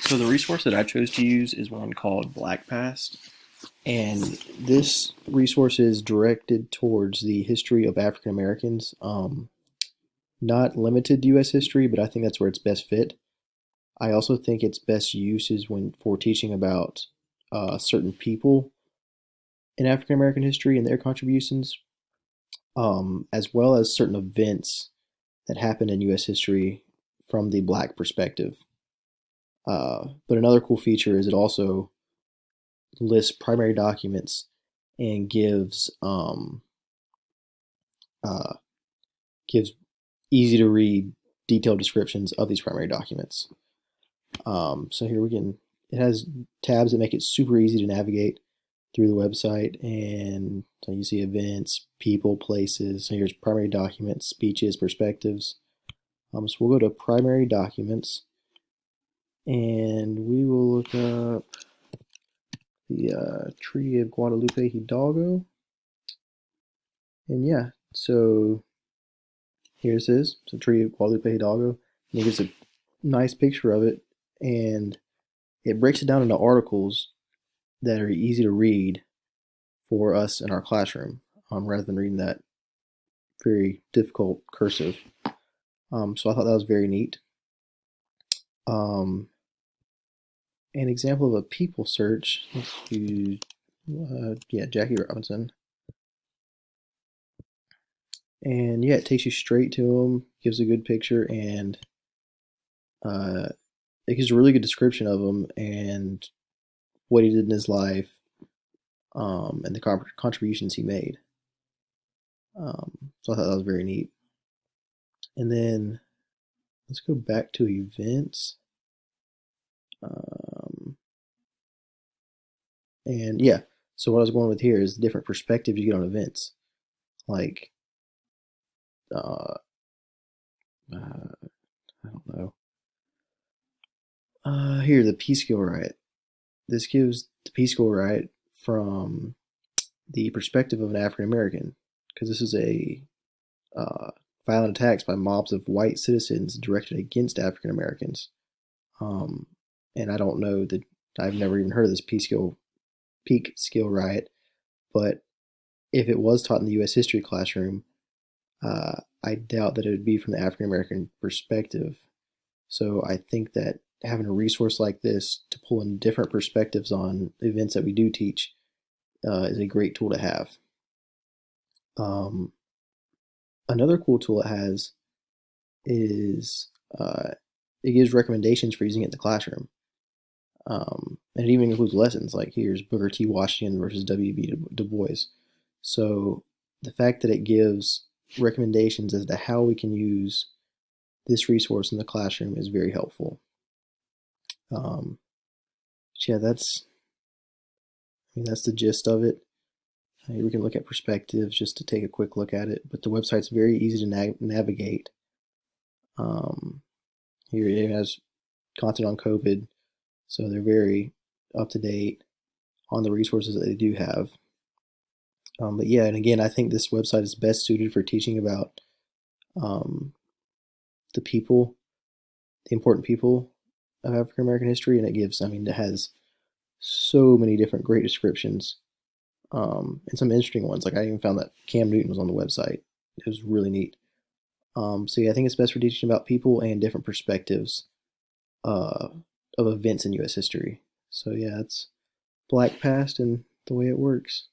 So the resource that I chose to use is one called BlackPast, and this resource is directed towards the history of African Americans. Not limited to U.S. history, but I think that's where it's best fit. I also think its best use is when for teaching about certain people in African American history and their contributions, as well as certain events that happened in U.S. history from the Black perspective. But another cool feature is it also lists primary documents and uh, gives easy to read detailed descriptions of these primary documents. So here we can, it has tabs that make it super easy to navigate through the website. And so you see events, people, places. So here's primary documents, speeches, perspectives. So we'll go to primary documents and we will look up the Treaty of Guadalupe Hidalgo. And yeah, so here's his, so Treaty of Guadalupe Hidalgo. And it gives a nice picture of it, and it breaks it down into articles that are easy to read for us in our classroom, rather than reading that very difficult cursive. So I thought that was very neat. An example of a people search, let's do, yeah, Jackie Robinson. And yeah, it takes you straight to him, gives a good picture, and it gives a really good description of him and what he did in his life, and the contributions he made. So I thought that was very neat. And then let's go back to events. And yeah, so what I was going with here is the different perspectives you get on events. Like, I don't know. Here, the Peekskill Riot. This gives the Peekskill Riot from the perspective of an African American, because this is a violent attacks by mobs of white citizens directed against African Americans. And I don't know that, I've never even heard of this Peekskill Riot, but if it was taught in the U.S. history classroom, I doubt that it would be from the African American perspective. So I think that having a resource like this to pull in different perspectives on events that we do teach is a great tool to have. Another cool tool it has is it gives recommendations for using it in the classroom. And it even includes lessons, like here's Booker T. Washington versus W.B. Du Bois. So the fact that it gives recommendations as to how we can use this resource in the classroom is very helpful. Yeah, that's the gist of it. We can look at perspectives just to take a quick look at it, but the website's very easy to navigate. Here it has content on COVID, so they're very up to date on the resources that they do have. But yeah, and again, I think this website is best suited for teaching about the people, the important people of African American history, and it gives, it has so many different great descriptions, and some interesting ones. Like I even found that Cam Newton was on the website. It was really neat. So yeah, I think it's best for teaching about people and different perspectives of events in U.S. history. So yeah, it's BlackPast and the way it works.